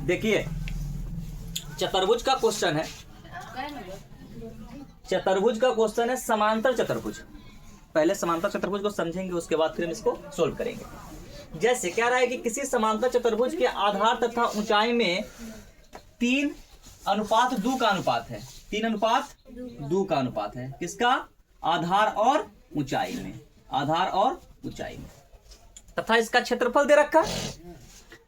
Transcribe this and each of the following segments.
देखिए चतुर्भुज का क्वेश्चन है, चतुर्भुज का क्वेश्चन है समांतर चतुर्भुज। पहले समांतर चतुर्भुज को समझेंगे, उसके बाद फिर हम इसको सोल्व करेंगे। जैसे क्या रहा है कि किसी समांतर चतुर्भुज के आधार तथा ऊंचाई में 3:2 का अनुपात है। 3:2 का अनुपात है। किसका? आधार और ऊंचाई में, आधार और ऊंचाई में। तथा इसका क्षेत्रफल दे रखा है।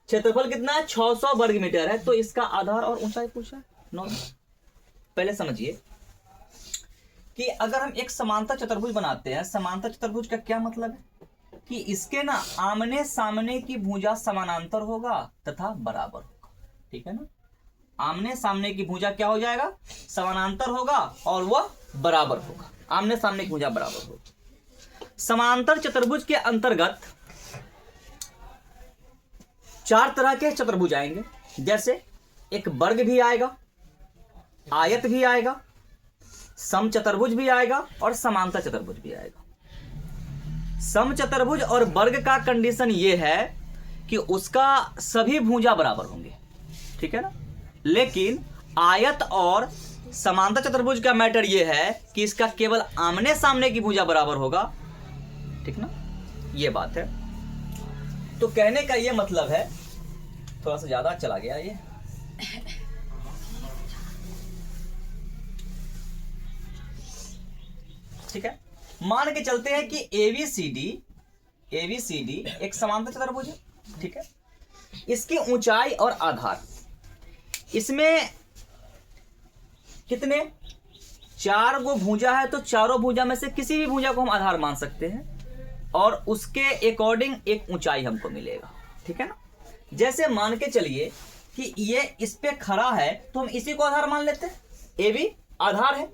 क्षेत्रफल कितना है? 600 वर्ग मीटर है। तो इसका आधार और ऊंचाई पूछा है। नॉर्मल। पहले समझिए कि अगर हम एक समांतर चतुर्भुज बनाते हैं, समांतर चतुर्भुज का क्या मतलब है कि इसके ना आमने सामने की भुजा समानांतर होगा तथा बराबर होगा। ठीक है ना? आमने सामने की भुजा क्या हो जाएगा? समानांतर होगा और वह बराबर होगा। आमने सामने की भुजा बराबर होगी। समांतर चतुर्भुज के अंतर्गत 4 तरह के चतुर्भुज आएंगे। जैसे एक वर्ग भी आएगा, आयत भी आएगा, समचतुर्भुज भी आएगा और समांतर चतुर्भुज भी आएगा। समचतुर्भुज और वर्ग का कंडीशन यह है कि उसका सभी भुजा बराबर होंगे। ठीक है ना? लेकिन आयत और समांतर चतुर्भुज का मैटर यह है कि इसका केवल आमने सामने की भुजा बराबर होगा। ठीक ना? यह बात है। तो कहने का यह मतलब है, थोड़ा सा ज्यादा चला गया ये। ठीक है, मान के चलते हैं कि एबीसीडी एक समांतर चतुर्भुज है। ठीक है, इसकी ऊंचाई और आधार, इसमें कितने 4 गो भुजा है, तो चारों भुजा में से किसी भी भुजा को हम आधार मान सकते हैं और उसके अकॉर्डिंग एक ऊंचाई हमको मिलेगा। ठीक है ना? जैसे मान के चलिए कि ये इस पे खड़ा है तो हम इसी को आधार मान लेते हैं। ए बी आधार है।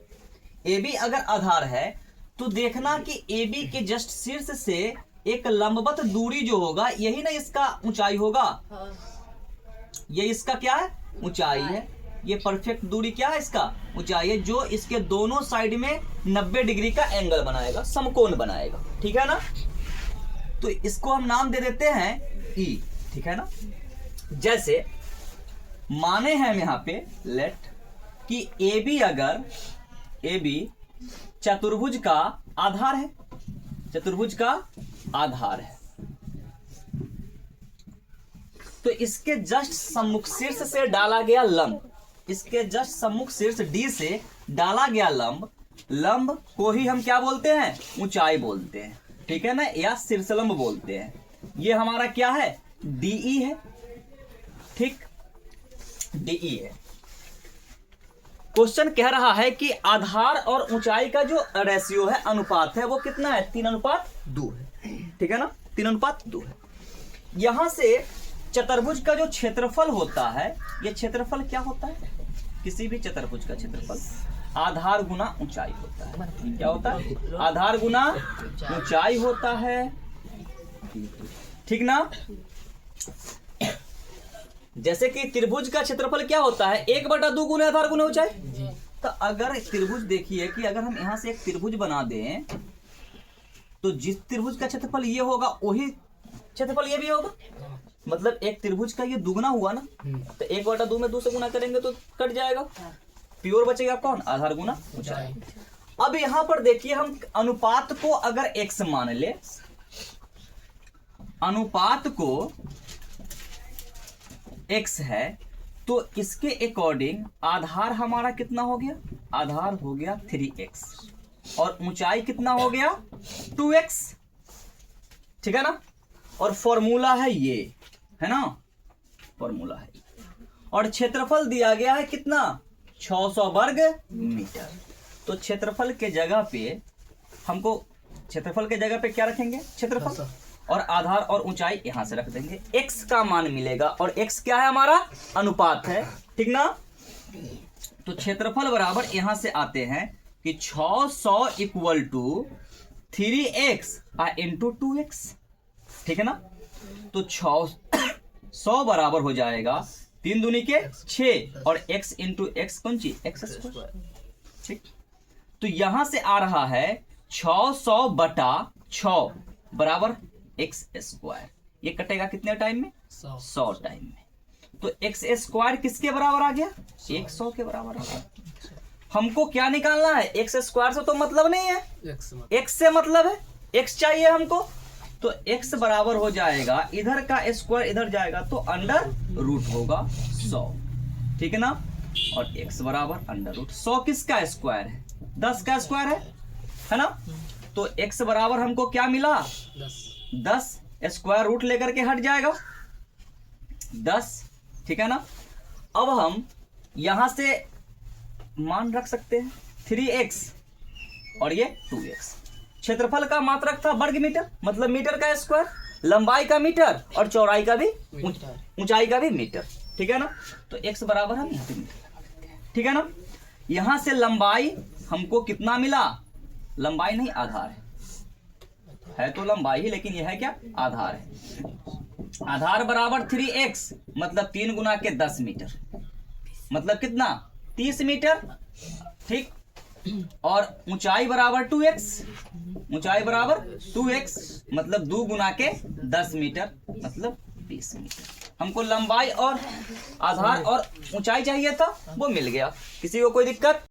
ए बी अगर आधार है तो देखना कि ए बी के जस्ट शीर्ष से एक लंबवत दूरी जो होगा यही ना इसका ऊंचाई होगा। ये इसका क्या है? ऊंचाई है। ये परफेक्ट दूरी क्या है? इसका ऊंचाई है, जो इसके दोनों साइड में 90 डिग्री का एंगल बनाएगा, समकोण बनाएगा। ठीक है ना? तो इसको हम नाम दे देते हैं ई। ठीक है ना? जैसे माने हैं यहां पे लेट कि ए बी चतुर्भुज का आधार है। चतुर्भुज का आधार है। तो इसके जस्ट सम्मुख शीर्ष से डाला गया लंब, इसके जस्ट सम्मुख शीर्ष डी से डाला गया लंब को ही हम क्या बोलते हैं? ऊंचाई बोलते हैं। ठीक है ना? या शीर्षलंब बोलते हैं। ये हमारा क्या है? डीई है। ठीक, डीई है। क्वेश्चन कह रहा है कि आधार और ऊंचाई का जो रेशियो है, अनुपात है, वो कितना है? 3:2 है। ठीक है ना? 3:2 है। यहां से चतुर्भुज का जो क्षेत्रफल होता है, ये क्षेत्रफल क्या होता है? किसी भी चतुर्भुज का क्षेत्रफल आधार गुना ऊंचाई होता है। क्या होता है? आधार गुना ऊंचाई होता है। ठीक ना? जैसे कि त्रिभुज का क्षेत्रफल क्या होता है? 1/2 गुना आधार गुना ऊंचाई। तो अगर त्रिभुज देखिए कि अगर हम यहां से एक त्रिभुज बना दें तो जिस त्रिभुज का क्षेत्रफल ये होगा वही क्षेत्रफल ये भी होगा। मतलब एक त्रिभुज का ये दुगुना हुआ ना, तो 1/2 में 2 से गुना करेंगे तो कट जाएगा। प्योर बचेगा कौन? आधार गुना ऊंचाई। अब यहां पर देखिए, हम अनुपात को अगर x मान ले, अनुपात को x है, तो इसके अकॉर्डिंग आधार हमारा कितना हो गया? आधार हो गया 3x और ऊंचाई कितना हो गया? 2x। ठीक है ना? और फॉर्मूला है ये, है ना? फॉर्मूला है। और क्षेत्रफल दिया गया है कितना? 600 वर्ग मीटर। तो क्षेत्रफल के जगह पे हमको, क्षेत्रफल के जगह पे क्या रखेंगे? क्षेत्रफल। और आधार और ऊंचाई यहां से रख देंगे। x का मान मिलेगा और x क्या है? हमारा अनुपात है। ठीक ना? तो क्षेत्रफल बराबर यहां से आते हैं कि 600 = 3x इंटू 2x। ठीक है ना? तो 600 बराबर हो जाएगा 3 दूनी के 6 और x इंटू x कौन सी? x²। ठीक, तो यहां से आ रहा है 600/6 बराबर x²। ये कटेगा कितने टाइम में? 100 टाइम में। तो एक्स स्क्वायर किसके बराबर आ गया? 100 के बराबर आ गया। हमको क्या निकालना है? एक्स स्क्वायर से तो मतलब नहीं है, एक्स से मतलब है, एक्स चाहिए हमको। तो एक्स बराबर हो जाएगा, इधर का स्क्वायर इधर जाएगा तो अंडर रूट होगा 100, ठीक है ना। और एक्स बराबर अंडर रूट 100 किसका स्क्वायर है? 10 का स्क्वायर है ना। तो एक्स बराबर हमको क्या मिला? 10 स्क्वायर रूट लेकर के हट जाएगा 10, ठीक है ना। अब हम यहां से मान रख सकते हैं 3x और ये 2x। क्षेत्रफल का मात्रक था वर्ग मीटर, मतलब मीटर का स्क्वायर, लंबाई का मीटर और चौड़ाई का भी, ऊंचाई का भी मीटर, ठीक है ना। तो x बराबर हम यहाँ पे मीटर, ठीक है ना। यहां से लंबाई हमको कितना मिला? लंबाई नहीं, आधार है तो लंबाई ही, लेकिन यह है क्या? आधार है। आधार बराबर 3x, मतलब 3 गुना के 10 मीटर, मतलब कितना? 30 मीटर, ठीक। और ऊंचाई बराबर 2x, ऊंचाई बराबर 2x, मतलब 2 गुना के 10 मीटर, मतलब 20 मीटर। हमको लंबाई और आधार और ऊंचाई चाहिए था, वो मिल गया। किसी को कोई दिक्कत?